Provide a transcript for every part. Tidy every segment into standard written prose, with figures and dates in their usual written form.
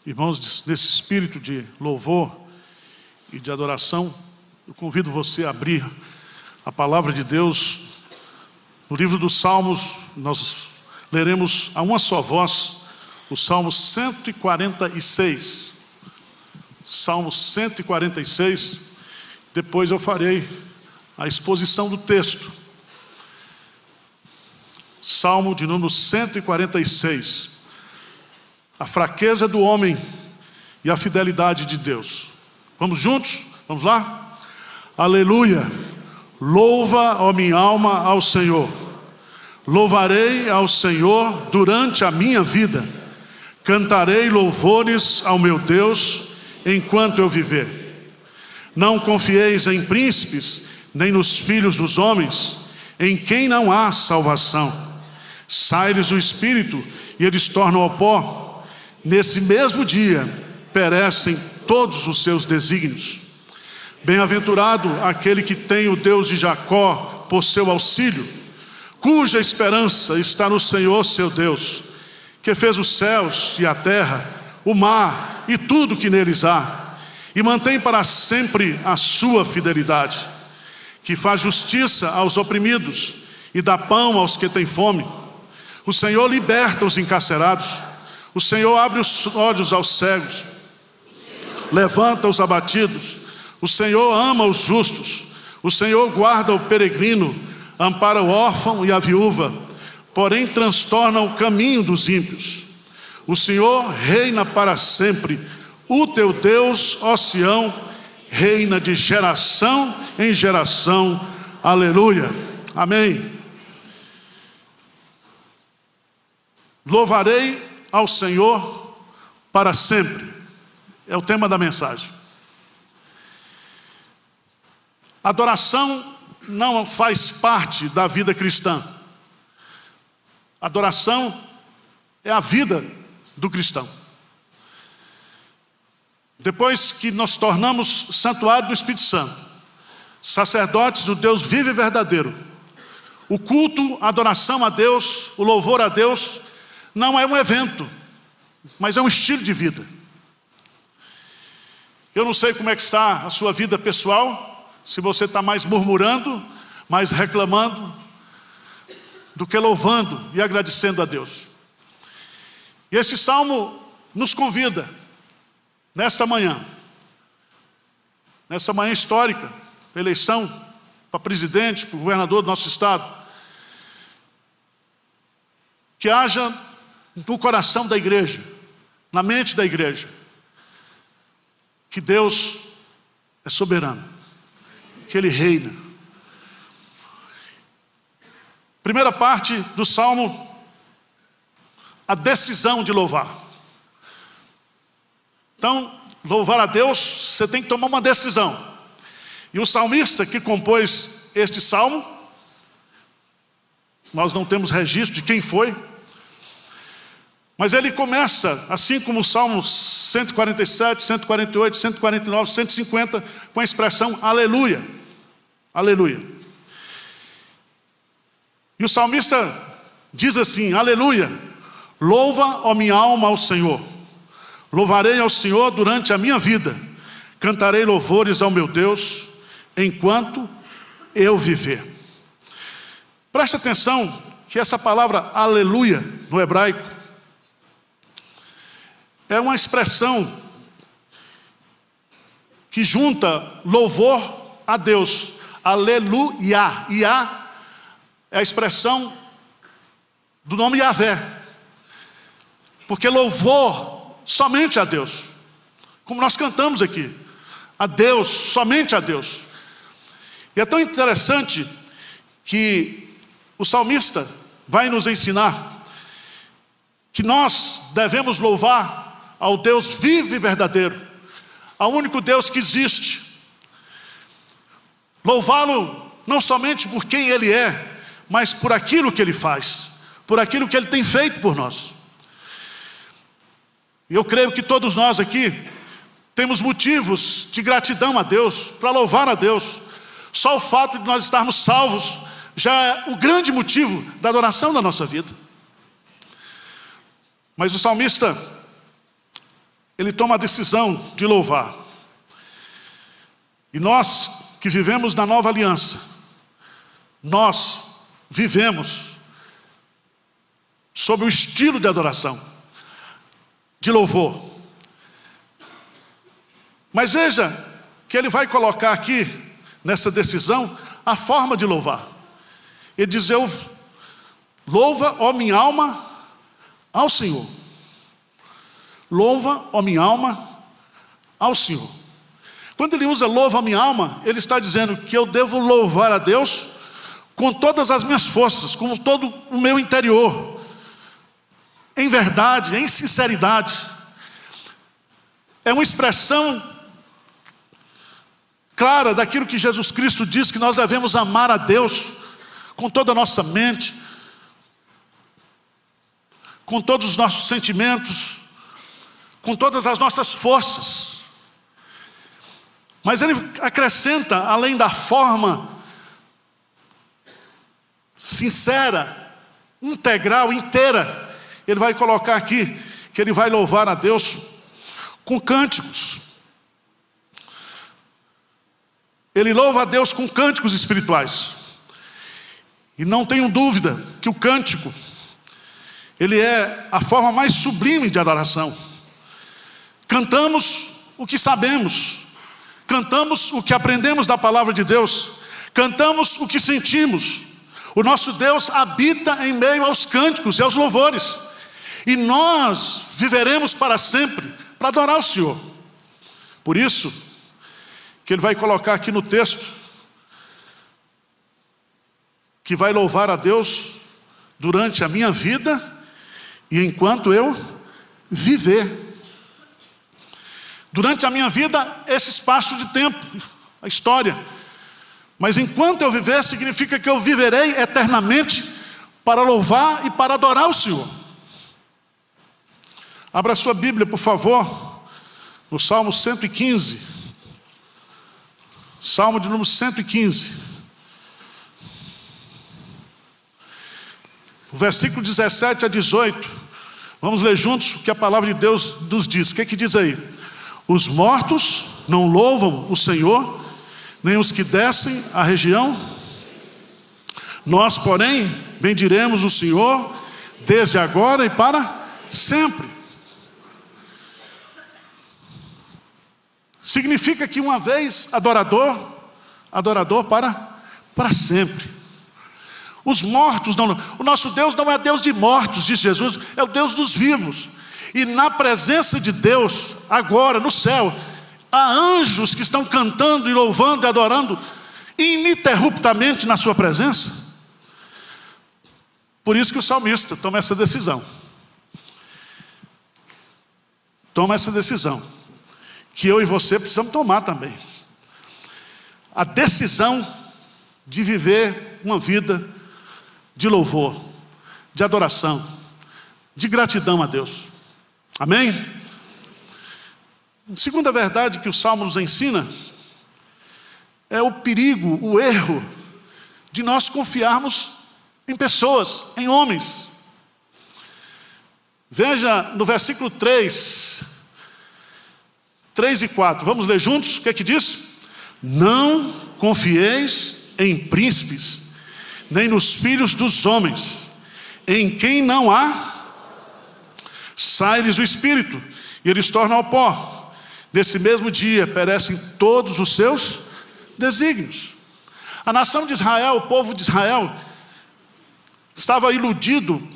Irmãos, nesse espírito de louvor e de adoração, eu convido você a abrir a palavra de Deus no livro dos Salmos. Nós leremos a uma só voz o Salmo 146. Salmo 146. Depois eu farei a exposição do texto. Salmo de número 146. A fraqueza do homem e a fidelidade de Deus. Vamos juntos? Vamos lá? Aleluia! Louva, ó minha alma, ao Senhor. Louvarei ao Senhor durante a minha vida. Cantarei louvores ao meu Deus enquanto eu viver. Não confieis em príncipes, nem nos filhos dos homens, em quem não há salvação. Sai-lhes o espírito e eles tornam ao pó. Nesse mesmo dia perecem todos os seus desígnios. Bem-aventurado aquele que tem o Deus de Jacó por seu auxílio, cuja esperança está no Senhor seu Deus, que fez os céus e a terra, o mar e tudo que neles há, e mantém para sempre a sua fidelidade, que faz justiça aos oprimidos e dá pão aos que têm fome. O Senhor liberta os encarcerados. O Senhor abre os olhos aos cegos, levanta os abatidos. O Senhor ama os justos. O Senhor guarda o peregrino, ampara o órfão e a viúva, porém transtorna o caminho dos ímpios. O Senhor reina para sempre. O teu Deus, ó Sião, reina de geração em geração. Aleluia. Amém. Louvarei ao Senhor para sempre. É o tema da mensagem. Adoração não faz parte da vida cristã. Adoração é a vida do cristão. Depois que nos tornamos santuário do Espírito Santo, sacerdotes do Deus vivo e verdadeiro, o culto, a adoração a Deus, o louvor a Deus, não é um evento, mas é um estilo de vida. Eu não sei como é que está a sua vida pessoal, se você está mais murmurando, mais reclamando, do que louvando e agradecendo a Deus. E esse salmo nos convida, nesta manhã histórica, eleição para presidente, para governador do nosso estado, que haja no coração da igreja, na mente da igreja, que Deus é soberano, que Ele reina. Primeira parte do salmo, a decisão de louvar. Então, louvar a Deus, você tem que tomar uma decisão. E o salmista que compôs este salmo, nós não temos registro de quem foi, mas ele começa, assim como o Salmo 147, 148, 149, 150, com a expressão aleluia, aleluia. E o salmista diz assim, aleluia, louva, ó minha alma, ao Senhor. Louvarei ao Senhor durante a minha vida, cantarei louvores ao meu Deus, enquanto eu viver. Preste atenção que essa palavra aleluia, no hebraico, é uma expressão que junta louvor a Deus. Aleluia. Iá é a expressão do nome Yahvé. Porque louvor somente a Deus. Como nós cantamos aqui. A Deus, somente a Deus. E é tão interessante que o salmista vai nos ensinar que nós devemos louvar ao Deus vivo e verdadeiro, ao único Deus que existe. Louvá-lo não somente por quem Ele é, mas por aquilo que Ele faz, por aquilo que Ele tem feito por nós. E eu creio que todos nós aqui temos motivos de gratidão a Deus, para louvar a Deus. Só o fato de nós estarmos salvos já é o grande motivo da adoração da nossa vida. Mas o salmista, ele toma a decisão de louvar. E nós que vivemos na nova aliança, nós vivemos sob o estilo de adoração, de louvor. Mas veja que ele vai colocar aqui, nessa decisão, a forma de louvar. Ele diz: louva, ó minha alma, ao Senhor. Louva, ó minha alma, ao Senhor. Quando ele usa louva, ó minha alma, ele está dizendo que eu devo louvar a Deus com todas as minhas forças, com todo o meu interior, em verdade, em sinceridade. É uma expressão clara daquilo que Jesus Cristo diz, que nós devemos amar a Deus com toda a nossa mente, com todos os nossos sentimentos, com todas as nossas forças. Mas ele acrescenta, além da forma sincera, integral, inteira, ele vai colocar aqui que ele vai louvar a Deus com cânticos. Ele louva a Deus com cânticos espirituais. E não tenho dúvida que o cântico, ele é a forma mais sublime de adoração. Cantamos o que sabemos, cantamos o que aprendemos da palavra de Deus, cantamos o que sentimos. O nosso Deus habita em meio aos cânticos e aos louvores. E nós viveremos para sempre para adorar o Senhor. Por isso que ele vai colocar aqui no texto que vai louvar a Deus durante a minha vida e enquanto eu viver. Durante a minha vida, esse espaço de tempo, a história. Mas enquanto eu viver, significa que eu viverei eternamente para louvar e para adorar o Senhor. Abra sua Bíblia, por favor, no Salmo 115. Salmo de número 115. O versículo 17 a 18. Vamos ler juntos o que a palavra de Deus nos diz. O que é que diz aí? Os mortos não louvam o Senhor, nem os que descem a região. Nós, porém, bendiremos o Senhor desde agora e para sempre. Significa que uma vez adorador para sempre. Os mortos não. O nosso Deus não é Deus de mortos, diz Jesus, é o Deus dos vivos. E na presença de Deus, agora no céu, há anjos que estão cantando e louvando e adorando ininterruptamente na sua presença. Por isso que o salmista toma essa decisão. Toma essa decisão, que eu e você precisamos tomar também. A decisão de viver uma vida de louvor, de adoração, de gratidão a Deus. Amém? Segunda verdade que o Salmo nos ensina é o perigo, o erro de nós confiarmos em pessoas, em homens. Veja no versículo 3 e 4, vamos ler juntos, o que é que diz? Não confieis em príncipes, nem nos filhos dos homens, em quem não há, sai-lhes o espírito, e eles tornam ao pó. Nesse mesmo dia perecem todos os seus desígnios. A nação de Israel, o povo de Israel, estava iludido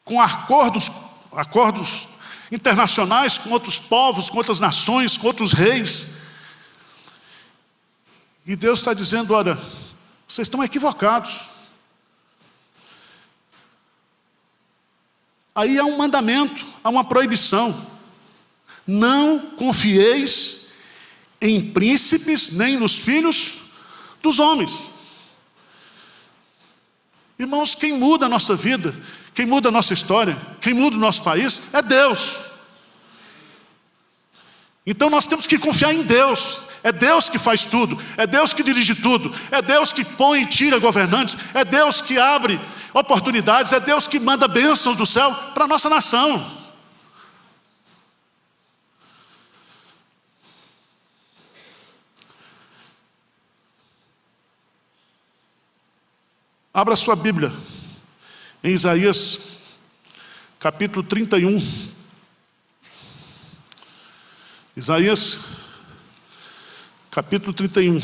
com acordos internacionais com outros povos, com outras nações, com outros reis. E Deus está dizendo: olha, vocês estão equivocados. Aí há um mandamento, há uma proibição. Não confieis em príncipes, nem nos filhos dos homens. Irmãos, quem muda a nossa vida, quem muda a nossa história, quem muda o nosso país é Deus. Então nós temos que confiar em Deus. É Deus que faz tudo, é Deus que dirige tudo, é Deus que põe e tira governantes, é Deus que abre oportunidades, é Deus que manda bênçãos do céu para a nossa nação. Abra sua Bíblia em Isaías, capítulo 31. Isaías, capítulo 31.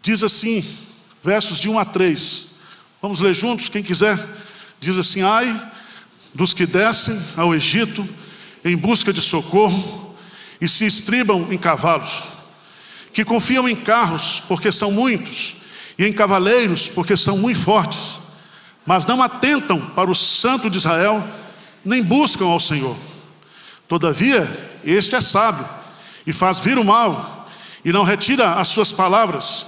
Diz assim, versos de 1 a 3. Vamos ler juntos, quem quiser. Diz assim: ai dos que descem ao Egito em busca de socorro e se estribam em cavalos, que confiam em carros porque são muitos e em cavaleiros porque são muito fortes, mas não atentam para o Santo de Israel, nem buscam ao Senhor. Todavia, este é sábio e faz vir o mal e não retira as suas palavras.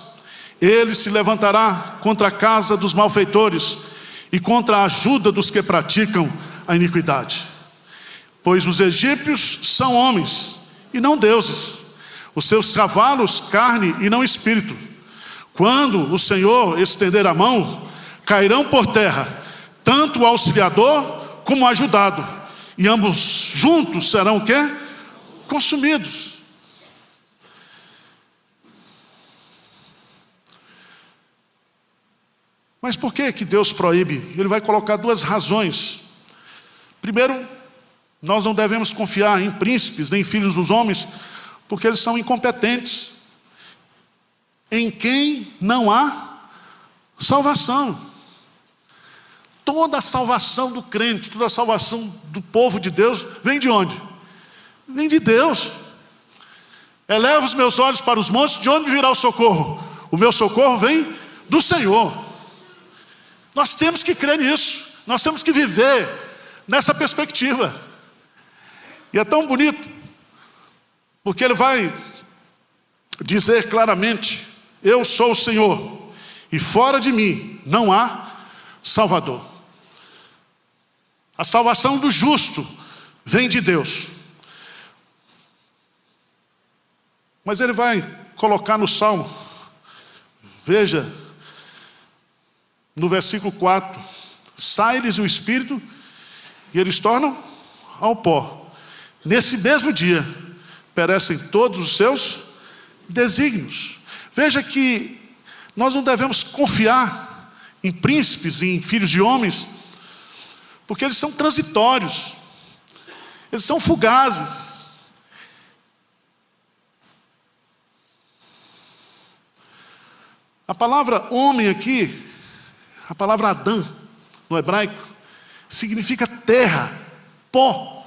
Ele se levantará contra a casa dos malfeitores e contra a ajuda dos que praticam a iniquidade. Pois os egípcios são homens e não deuses, os seus cavalos carne e não espírito. Quando o Senhor estender a mão, cairão por terra, tanto o auxiliador como o ajudado, e ambos juntos serão o quê? Consumidos. Mas por que Deus proíbe? Ele vai colocar duas razões. Primeiro, nós não devemos confiar em príncipes, nem filhos dos homens, porque eles são incompetentes, em quem não há salvação. Toda a salvação do crente, toda a salvação do povo de Deus, vem de onde? Vem de Deus. Eleva os meus olhos para os montes, de onde virá o socorro? O meu socorro vem do Senhor. Nós temos que crer nisso, nós temos que viver nessa perspectiva. E é tão bonito, porque ele vai dizer claramente: eu sou o Senhor, e fora de mim não há Salvador. A salvação do justo vem de Deus. Mas ele vai colocar no Salmo, veja, no versículo 4, sai-lhes o espírito e eles tornam ao pó. Nesse mesmo dia perecem todos os seus desígnios. Veja que nós não devemos confiar em príncipes e em filhos de homens, porque eles são transitórios, eles são fugazes. A palavra homem aqui, a palavra Adão, no hebraico, significa terra, pó.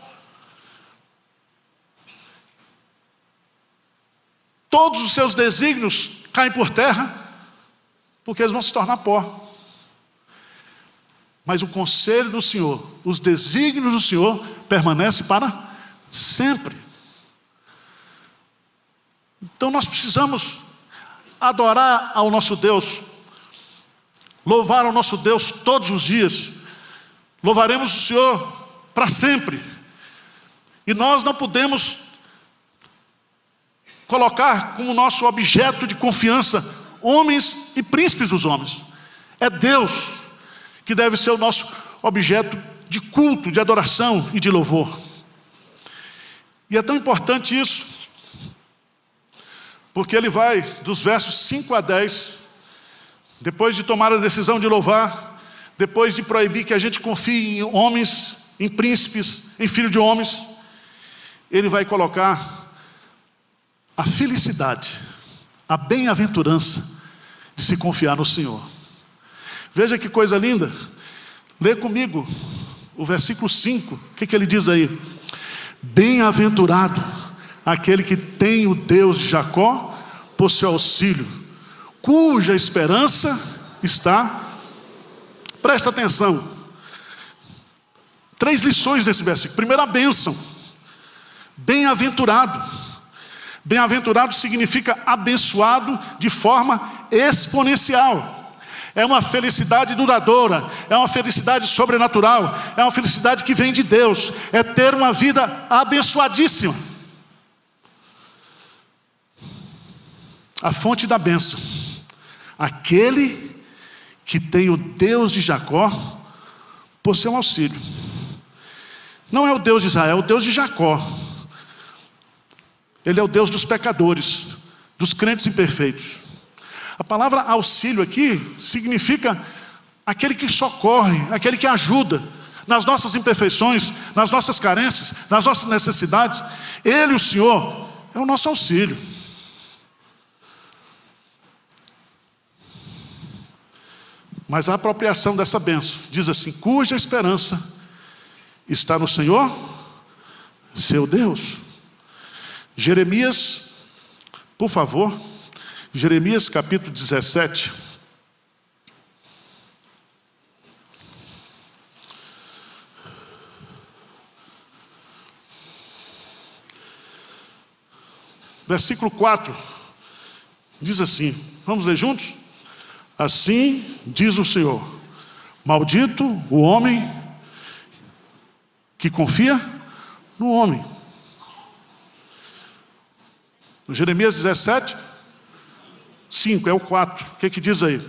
Todos os seus desígnios caem por terra, porque eles vão se tornar pó. Mas o conselho do Senhor, os desígnios do Senhor, permanecem para sempre. Então nós precisamos adorar ao nosso Deus, louvar ao nosso Deus todos os dias. Louvaremos o Senhor para sempre. E nós não podemos colocar como nosso objeto de confiança homens e príncipes dos homens. É Deus que deve ser o nosso objeto de culto, de adoração e de louvor. E é tão importante isso, porque ele vai dos versos 5 a 10, depois de tomar a decisão de louvar, depois de proibir que a gente confie em homens, em príncipes, em filhos de homens, ele vai colocar a felicidade, a bem-aventurança de se confiar no Senhor. Veja que coisa linda. Lê comigo o versículo 5. O que ele diz aí? Bem-aventurado aquele que tem o Deus de Jacó por seu auxílio, cuja esperança está... Presta atenção. 3 lições nesse versículo. Primeiro, a bênção. Bem-aventurado. Bem-aventurado significa abençoado de forma exponencial. É uma felicidade duradoura, é uma felicidade sobrenatural, é uma felicidade que vem de Deus, é ter uma vida abençoadíssima. A fonte da bênção, aquele que tem o Deus de Jacó por seu auxílio. Não é o Deus de Israel, é o Deus de Jacó. Ele é o Deus dos pecadores, dos crentes imperfeitos. A palavra auxílio aqui significa aquele que socorre, aquele que ajuda nas nossas imperfeições, nas nossas carências, nas nossas necessidades. Ele, o Senhor, é o nosso auxílio. Mas a apropriação dessa bênção diz assim: cuja esperança está no Senhor, seu Deus. Jeremias, por favor, Jeremias capítulo 17. Versículo 4, diz assim, vamos ler juntos? Assim diz o Senhor: maldito o homem que confia no homem. No Jeremias 17, 5, é o 4, o que diz aí?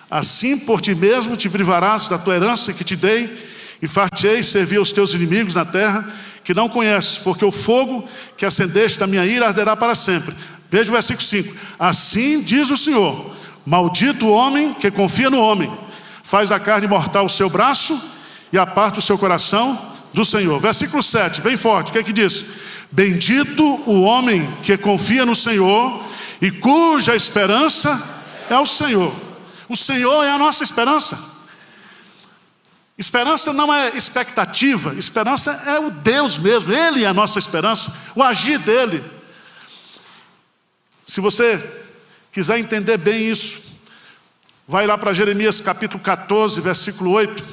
Assim por ti mesmo te privarás da tua herança que te dei, e far-te-ei servir aos teus inimigos na terra, que não conheces, porque o fogo que acendeste da minha ira arderá para sempre. Veja o versículo 5. Assim diz o Senhor: maldito o homem que confia no homem, faz da carne mortal o seu braço e aparta o seu coração do Senhor. Versículo 7, bem forte, o que diz? Bendito o homem que confia no Senhor e cuja esperança é o Senhor. O Senhor é a nossa esperança. Esperança não é expectativa, esperança é o Deus mesmo, Ele é a nossa esperança, o agir dEle. Se você quiser entender bem isso, vai lá para Jeremias capítulo 14, versículo 8.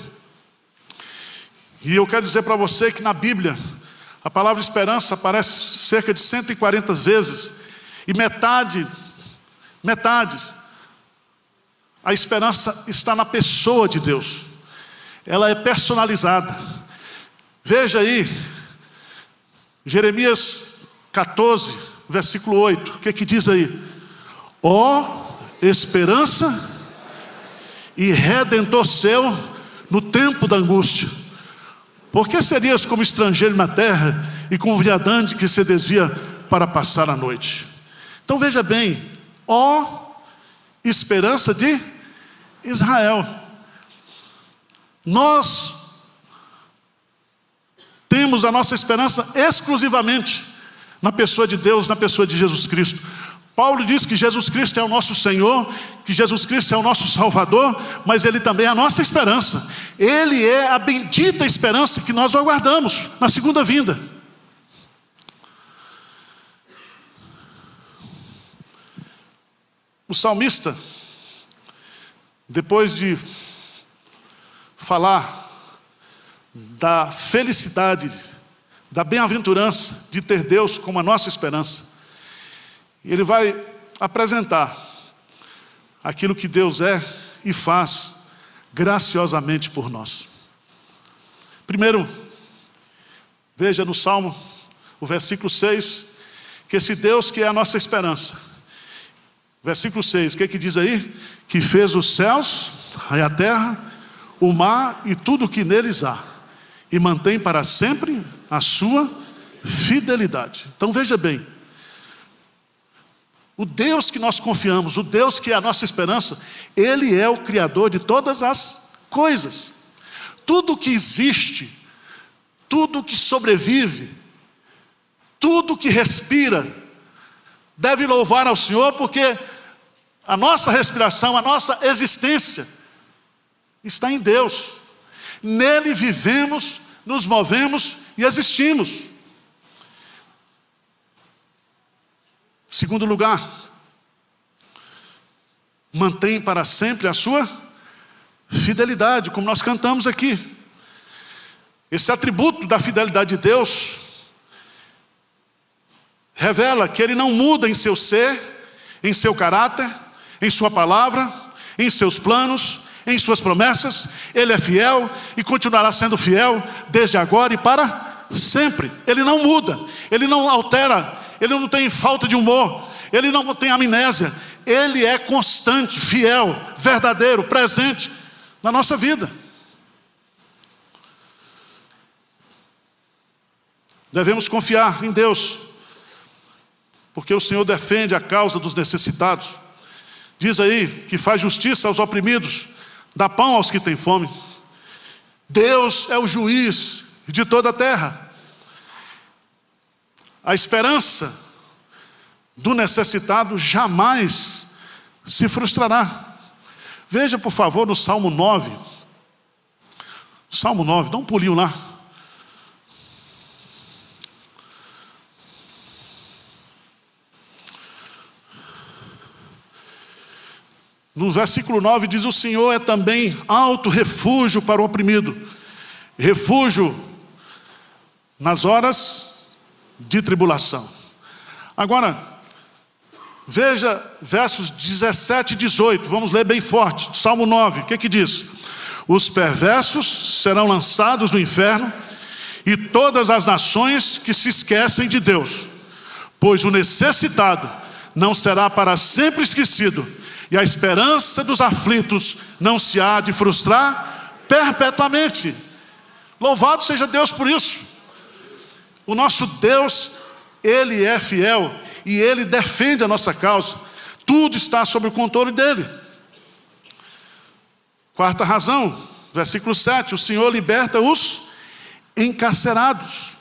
E eu quero dizer para você que na Bíblia, a palavra esperança aparece cerca de 140 vezes, e metade, a esperança está na pessoa de Deus. Ela é personalizada. Veja aí, Jeremias 14, versículo 8, o que diz aí? Ó esperança e redentor seu no tempo da angústia, por que serias como estrangeiro na terra e como viandante que se desvia para passar a noite? Então veja bem, ó esperança de Israel. Nós temos a nossa esperança exclusivamente na pessoa de Deus, na pessoa de Jesus Cristo. Paulo diz que Jesus Cristo é o nosso Senhor, que Jesus Cristo é o nosso Salvador, mas Ele também é a nossa esperança. Ele é a bendita esperança que nós aguardamos na segunda vinda. O salmista, depois de falar da felicidade, da bem-aventurança de ter Deus como a nossa esperança, ele vai apresentar aquilo que Deus é e faz graciosamente por nós. Primeiro, veja no Salmo, o versículo 6, que esse Deus que é a nossa esperança. Versículo 6, o que diz aí? Que fez os céus e a terra, o mar e tudo o que neles há, e mantém para sempre a sua fidelidade. Então veja bem, o Deus que nós confiamos, o Deus que é a nossa esperança, Ele é o Criador de todas as coisas. Tudo que existe, tudo que sobrevive, tudo que respira, deve louvar ao Senhor, porque a nossa respiração, a nossa existência está em Deus. Nele vivemos, nos movemos e existimos. Segundo lugar, mantém para sempre a sua fidelidade, como nós cantamos aqui. Esse atributo da fidelidade de Deus revela que Ele não muda em seu ser, em seu caráter, em sua palavra, em seus planos, em suas promessas. Ele é fiel e continuará sendo fiel desde agora e para sempre. Ele não muda, Ele não altera, Ele não tem falta de humor, Ele não tem amnésia. Ele é constante, fiel, verdadeiro, presente na nossa vida. Devemos confiar em Deus, porque o Senhor defende a causa dos necessitados. Diz aí que faz justiça aos oprimidos, dá pão aos que têm fome. Deus é o juiz de toda a terra. A esperança do necessitado jamais se frustrará. Veja, por favor, no Salmo 9. Salmo 9, dá um pulinho lá. No versículo 9 diz: o Senhor é também alto refúgio para o oprimido, refúgio nas horas de tribulação. Agora, veja versos 17 e 18, vamos ler bem forte, Salmo 9, o que diz? Os perversos serão lançados no inferno, e todas as nações que se esquecem de Deus, pois o necessitado não será para sempre esquecido, e a esperança dos aflitos não se há de frustrar perpetuamente. Louvado seja Deus por isso. O nosso Deus, Ele é fiel e Ele defende a nossa causa. Tudo está sob o controle dEle. Quarta razão, versículo 7, o Senhor liberta os encarcerados.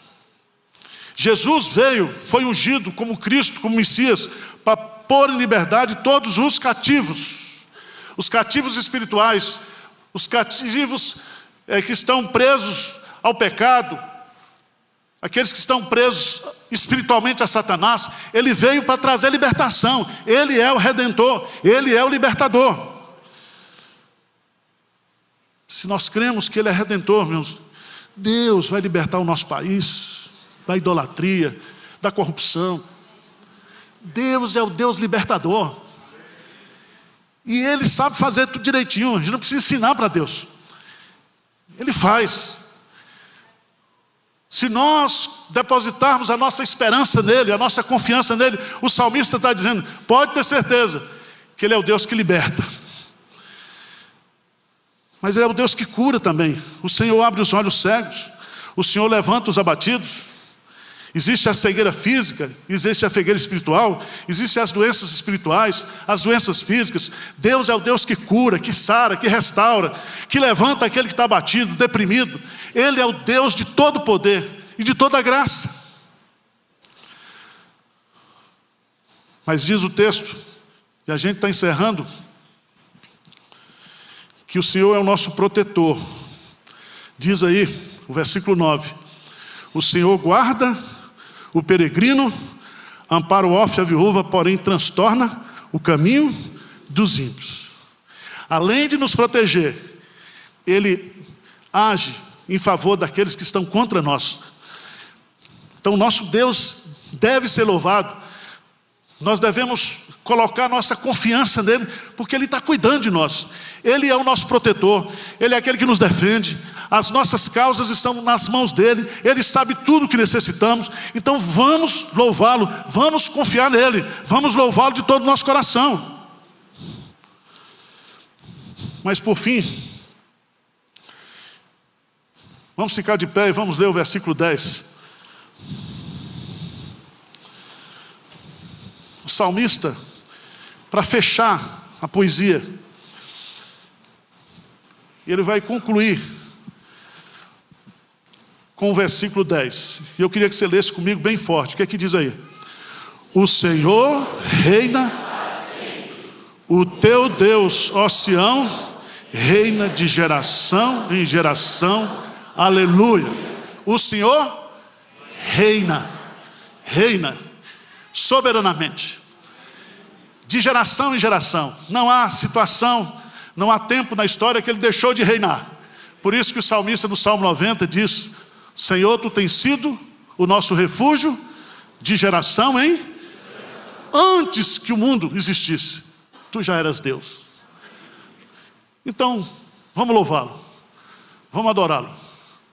Jesus veio, foi ungido como Cristo, como Messias, para pôr em liberdade todos os cativos espirituais, os cativos que estão presos ao pecado, aqueles que estão presos espiritualmente a Satanás. Ele veio para trazer libertação. Ele é o Redentor, Ele é o Libertador. Se nós cremos que Ele é Redentor, meus, Deus vai libertar o nosso país da idolatria, da corrupção. Deus é o Deus libertador. E Ele sabe fazer tudo direitinho. A gente não precisa ensinar para Deus. Ele faz. Se nós depositarmos a nossa esperança nele, a nossa confiança nele, o salmista está dizendo, pode ter certeza que Ele é o Deus que liberta. Mas Ele é o Deus que cura também. O Senhor abre os olhos cegos. O Senhor levanta os abatidos. Existe a cegueira física, existe a cegueira espiritual, existem as doenças espirituais, as doenças físicas. Deus é o Deus que cura, que sara, que restaura, que levanta aquele que está abatido, deprimido. Ele é o Deus de todo poder e de toda graça. Mas diz o texto, e a gente está encerrando, que o Senhor é o nosso protetor. Diz aí, o versículo 9, o Senhor guarda o peregrino, ampara o órfão e a viúva, porém transtorna o caminho dos ímpios. Além de nos proteger, Ele age em favor daqueles que estão contra nós. Então, nosso Deus deve ser louvado. Nós devemos colocar nossa confiança nele, porque Ele está cuidando de nós. Ele é o nosso protetor, Ele é aquele que nos defende. As nossas causas estão nas mãos dEle, Ele sabe tudo o que necessitamos. Então vamos louvá-lo, vamos confiar nele, vamos louvá-lo de todo o nosso coração. Mas por fim, vamos ficar de pé e vamos ler o versículo 10. O salmista, para fechar a poesia, ele vai concluir com o versículo 10. E eu queria que você lesse comigo bem forte. O que é que diz aí? O Senhor reina, o teu Deus, ó Sião, reina de geração em geração. Aleluia. O Senhor reina soberanamente, de geração em geração. Não há situação, não há tempo na história que Ele deixou de reinar. Por isso que o salmista no Salmo 90 diz, Senhor, Tu tens sido o nosso refúgio de geração em geração. Antes que o mundo existisse, Tu já eras Deus. Então, vamos louvá-lo, vamos adorá-lo.